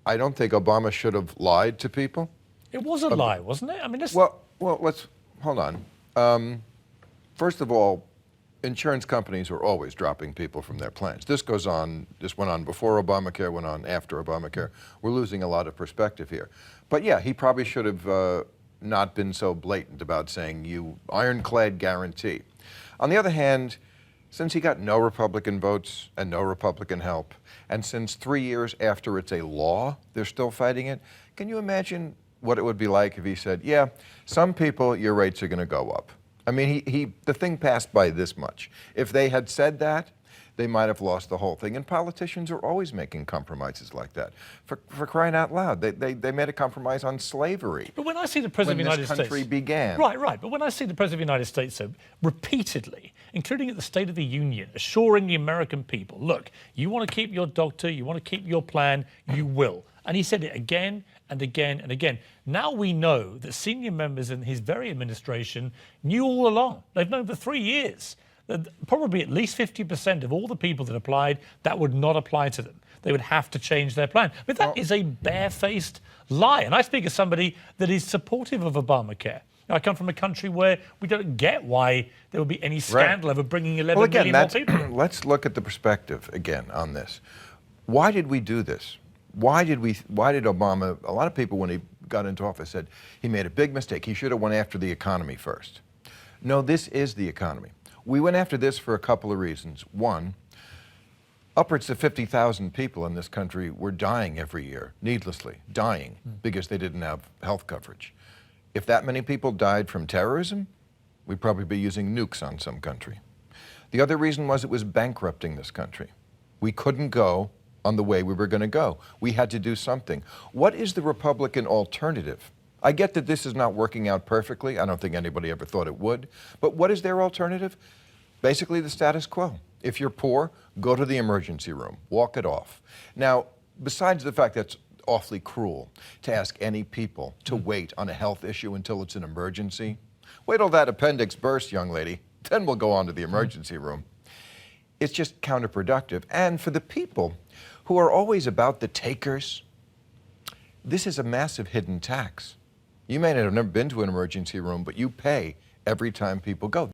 I don't think Obama should have lied to people. It was a lie, wasn't it? I mean, well, let's hold on. First of all, insurance companies are always dropping people from their plans. This went on before Obamacare, went on after Obamacare. We're losing a lot of perspective here. But yeah, he probably should have not been so blatant about saying you ironclad guarantee. On the other hand, since he got no Republican votes and no Republican help, and since 3 years after it's a law, they're still fighting it, can you imagine what it would be like if he said, yeah, some people, your rates are going to go up? I mean, the thing passed by this much. If they had said that, they might have lost the whole thing. And politicians are always making compromises like that. For crying out loud, they made a compromise on slavery. But when I see the President of the United States... when this country began. Right. But when I see the President of the United States repeatedly, including at the State of the Union, assuring the American people, look, you want to keep your doctor, you want to keep your plan, you will. And he said it again and again and again. Now we know that senior members in his very administration knew all along. They've known for 3 years that probably at least 50% of all the people that applied, that would not apply to them. They would have to change their plan. But that is a barefaced lie. And I speak as somebody that is supportive of Obamacare. I come from a country where we don't get why there would be any scandal over bringing 11 million more people. Let's look at the perspective again on this. Why did we do this? Why did Obama, a lot of people when he got into office said he made a big mistake. He should have went after the economy first. No, this is the economy. We went after this for a couple of reasons. One, upwards of 50,000 people in this country were dying every year, needlessly, dying because they didn't have health coverage. If that many people died from terrorism, we'd probably be using nukes on some country. The other reason was it was bankrupting this country. We couldn't go on the way we were going to go. We had to do something. What is the Republican alternative? I get that this is not working out perfectly. I don't think anybody ever thought it would. But what is their alternative? Basically the status quo. If you're poor, go to the emergency room, walk it off. Now, besides the fact that it's awfully cruel to ask any people to wait on a health issue until it's an emergency, wait till that appendix bursts, young lady, then we'll go on to the emergency room. It's just counterproductive. And for the people who are always about the takers, this is a massive hidden tax. You may not have never been to an emergency room, but you pay every time people go.